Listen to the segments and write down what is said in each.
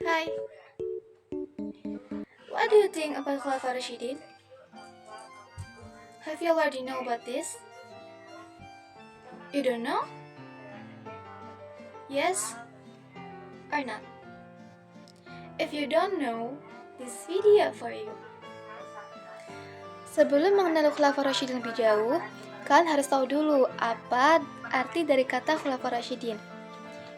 Hi, what do you think about Khulafa Rashidin? Have you already know about this? You don't know? Yes or not? If you don't know, this video for you. Sebelum mengenal Khulafa Rashidin lebih jauh, kalian harus tahu dulu apa arti dari kata Khulafa Rashidin.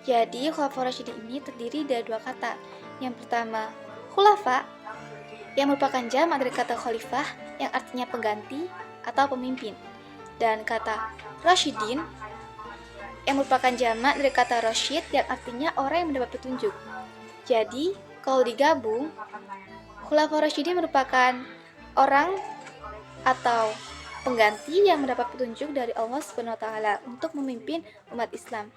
Jadi, Khulafa Rashidin ini terdiri dari dua kata. Yang pertama, khulafa, yang merupakan jamak dari kata khalifah, yang artinya pengganti atau pemimpin. Dan kata Rashidin, yang merupakan jamak dari kata Rashid, yang artinya orang yang mendapat petunjuk. Jadi, kalau digabung, Khulafa Rashidin merupakan orang atau pengganti yang mendapat petunjuk dari Allah Subhanahu wa taala untuk memimpin umat Islam.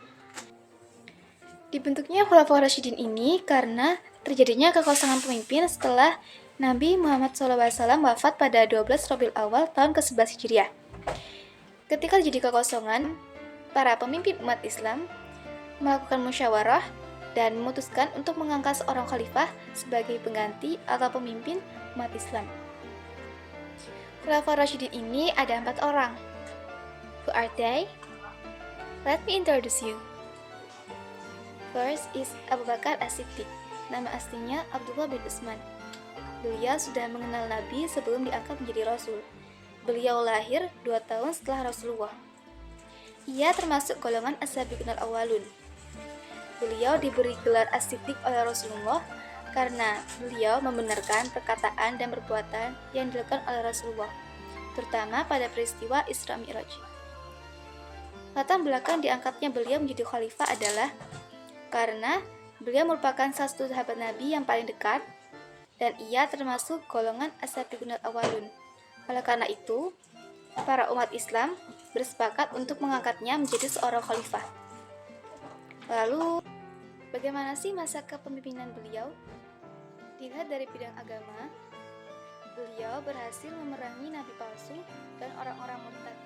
Dibentuknya Khulafa Rashidin ini karena terjadinya kekosongan pemimpin setelah Nabi Muhammad SAW wafat pada 12 Rabiul Awal tahun ke-11 Hijriah. Ketika terjadi kekosongan, para pemimpin umat Islam melakukan musyawarah dan memutuskan untuk mengangkat seorang khalifah sebagai pengganti atau pemimpin umat Islam. Khulafa Rashidin ini ada 4 orang. Who are they? Let me introduce you. First is Abu Bakar As-Siddiq. Nama aslinya Abdullah bin Utsman. Beliau sudah mengenal Nabi sebelum diangkat menjadi Rasul. Beliau lahir 2 tahun setelah Rasulullah. Ia termasuk golongan As-Sabiqun al-Awwalun. Beliau diberi gelar As-Siddiq oleh Rasulullah karena beliau membenarkan perkataan dan perbuatan yang dilakukan oleh Rasulullah, terutama pada peristiwa Isra Mi'raj. Latar belakang diangkatnya beliau menjadi khalifah adalah karena beliau merupakan salah satu sahabat Nabi yang paling dekat dan ia termasuk golongan As-Sabiqun al-Awwalun. Oleh karena itu, para umat Islam bersepakat untuk mengangkatnya menjadi seorang khalifah. Lalu, bagaimana sih masa kepemimpinan beliau? Dilihat dari bidang agama, beliau berhasil memerangi nabi palsu dan orang-orang murtad.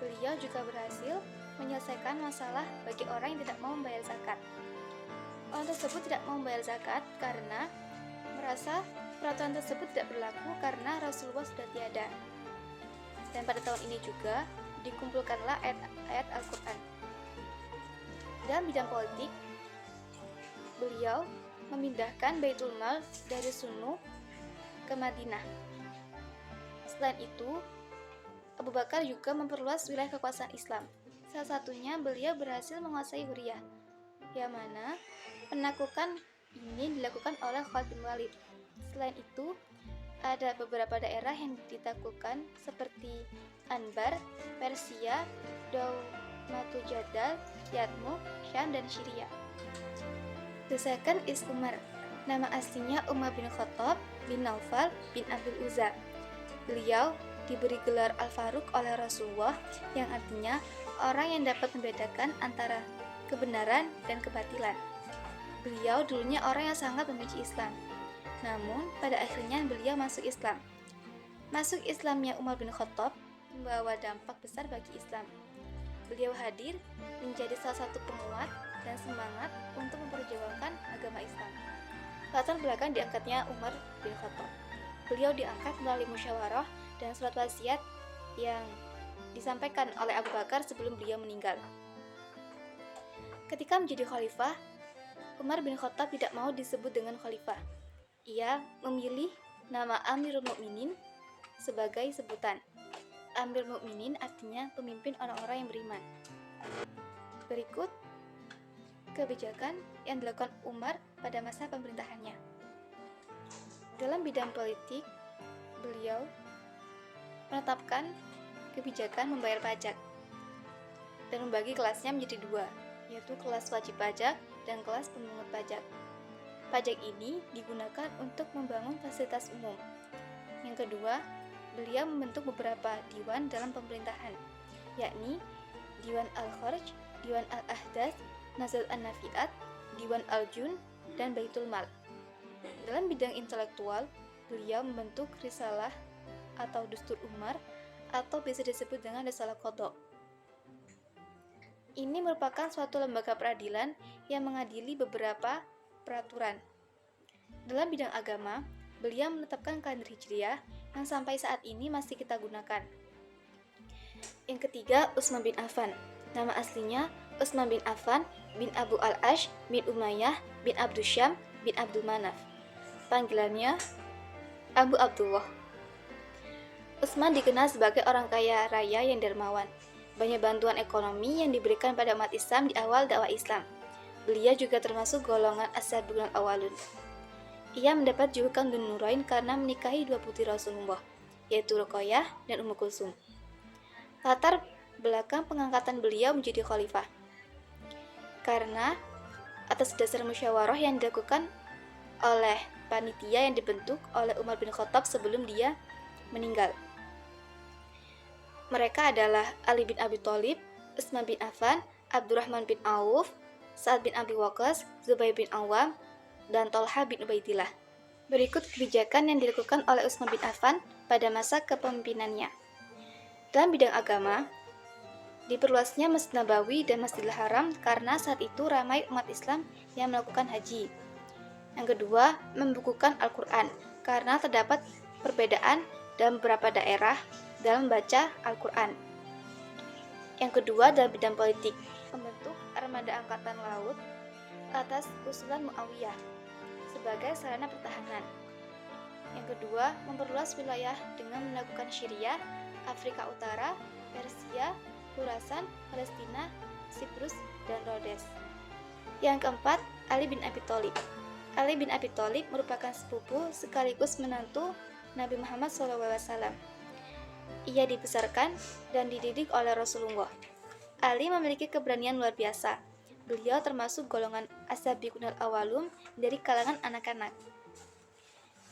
Beliau juga berhasil menyelesaikan masalah bagi orang yang tidak mau membayar zakat. Orang tersebut tidak mau membayar zakat karena merasa peraturan tersebut tidak berlaku karena Rasulullah sudah tiada. Dan pada tahun ini juga dikumpulkanlah ayat-ayat Al-Quran. Dalam bidang politik, beliau memindahkan Baitul Mal dari Sunu ke Madinah. Selain itu, Abu Bakar juga memperluas wilayah kekuasaan Islam. Salah satunya beliau berhasil menguasai Huriyah, yang mana penaklukan ini dilakukan oleh Khalid bin Walid. Selain itu, ada beberapa daerah yang ditaklukkan seperti Anbar, Persia, Daumatul Jadal, Yatmuk, Syam, dan Syria. The second is Umar. Nama aslinya Umar bin Khattab bin Naufal bin Abdul Uzza. Beliau diberi gelar Al-Faruq oleh Rasulullah yang artinya orang yang dapat membedakan antara kebenaran dan kebatilan. Beliau dulunya orang yang sangat membenci Islam. Namun, pada akhirnya beliau masuk Islam. Masuk Islamnya Umar bin Khattab membawa dampak besar bagi Islam. Beliau hadir menjadi salah satu penguat dan semangat untuk memperjuangkan agama Islam. Latar belakang diangkatnya Umar bin Khattab. Beliau diangkat melalui musyawarah dan surat wasiat yang disampaikan oleh Abu Bakar sebelum beliau meninggal. Ketika menjadi khalifah, Umar bin Khattab tidak mau disebut dengan khalifah. Ia memilih nama Amirul Mukminin sebagai sebutan. Amirul Mukminin artinya pemimpin orang-orang yang beriman. Berikut kebijakan yang dilakukan Umar pada masa pemerintahannya. Dalam bidang politik, beliau menetapkan kebijakan membayar pajak dan membagi kelasnya menjadi 2, yaitu kelas wajib pajak dan kelas pemungut pajak. Pajak ini digunakan untuk membangun fasilitas umum. Yang kedua, beliau membentuk beberapa diwan dalam pemerintahan, yakni Diwan Al-Kharj, Diwan Al-Ahdas, Nazal An-Nafiat, Diwan Al-Jun, dan Baitul Mal. Dalam bidang intelektual, beliau membentuk Risalah atau Dustur Umar atau bisa disebut dengan Risalah Qadha. Ini merupakan suatu lembaga peradilan yang mengadili beberapa peraturan. Dalam bidang agama, beliau menetapkan kalender Hijriah yang sampai saat ini masih kita gunakan. Yang ketiga, Utsman bin Affan. Nama aslinya Utsman bin Affan bin Abu al-Ash bin Umayyah bin Abdus Syam bin Abdul Manaf. Panggilannya Abu Abdullah. Utsman dikenal sebagai orang kaya raya yang dermawan. Banyak bantuan ekonomi yang diberikan pada umat Islam di awal dakwah Islam. Beliau juga termasuk golongan as-sabiqun al-awwalun. Ia mendapat julukan Dzun Nurain karena menikahi dua putri Rasulullah, yaitu Ruqayyah dan Ummu Kulsum. Latar belakang pengangkatan beliau menjadi khalifah. Karena atas dasar musyawarah yang dilakukan oleh panitia yang dibentuk oleh Umar bin Khattab sebelum dia meninggal. Mereka adalah Ali bin Abi Thalib, Utsman bin Affan, Abdurrahman bin Auf, Sa'ad bin Abi Waqqas, Zubair bin Awam, dan Thalhah bin Ubaidillah. Berikut kebijakan yang dilakukan oleh Utsman bin Affan pada masa kepemimpinannya. Dalam bidang agama, diperluasnya Masjid Nabawi dan Masjidil Haram karena saat itu ramai umat Islam yang melakukan haji. Yang kedua, membukukan Al-Quran karena terdapat perbedaan dalam beberapa daerah dalam membaca Al-Quran. Yang kedua, dalam bidang politik, membentuk armada angkatan laut atas usulan Muawiyah sebagai sarana pertahanan. Yang kedua, memperluas wilayah dengan melakukan Syria, Afrika Utara, Persia, Khurasan, Palestina, Siprus, dan Rhodes. Yang keempat, Ali bin Abi Thalib. Ali bin Abi Thalib merupakan sepupu sekaligus menantu Nabi Muhammad SAW. Ia dibesarkan dan dididik oleh Rasulullah. Ali memiliki keberanian luar biasa. Beliau termasuk golongan as-sabiqun al-awwalun dari kalangan anak-anak.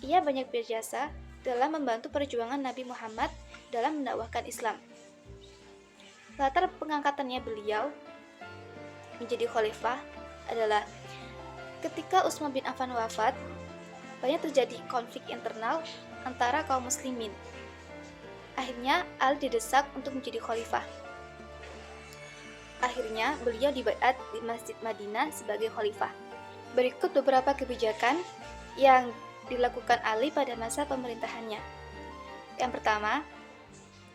Ia banyak berjasa dalam membantu perjuangan Nabi Muhammad dalam mendakwahkan Islam. Latar pengangkatannya beliau menjadi khalifah adalah ketika Utsman bin Affan wafat, banyak terjadi konflik internal antara kaum muslimin. Akhirnya Ali didesak untuk menjadi khalifah. Akhirnya beliau dibaiat di Masjid Madinah sebagai khalifah. Berikut beberapa kebijakan yang dilakukan Ali pada masa pemerintahannya. Yang pertama,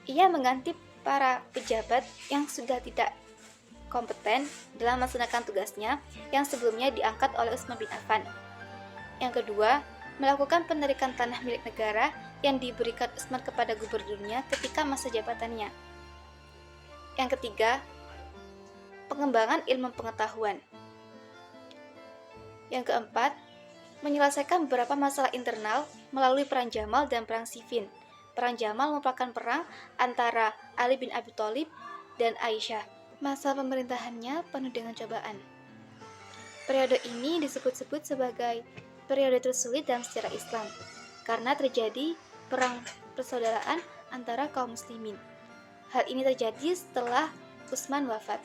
ia mengganti para pejabat yang sudah tidak kompeten dalam melaksanakan tugasnya yang sebelumnya diangkat oleh Utsman bin Affan. Yang kedua, melakukan penarikan tanah milik negara yang diberikan Utsman kepada gubernurnya ketika masa jabatannya. Yang ketiga, pengembangan ilmu pengetahuan. Yang keempat, menyelesaikan beberapa masalah internal melalui Perang Jamal dan Perang Siffin. Perang Jamal merupakan perang antara Ali bin Abi Thalib dan Aisyah. Masa pemerintahannya penuh dengan cobaan. Periode ini disebut-sebut sebagai periode tersulit dalam sejarah Islam karena terjadi perang persaudaraan antara kaum muslimin. Hal ini terjadi setelah Utsman wafat.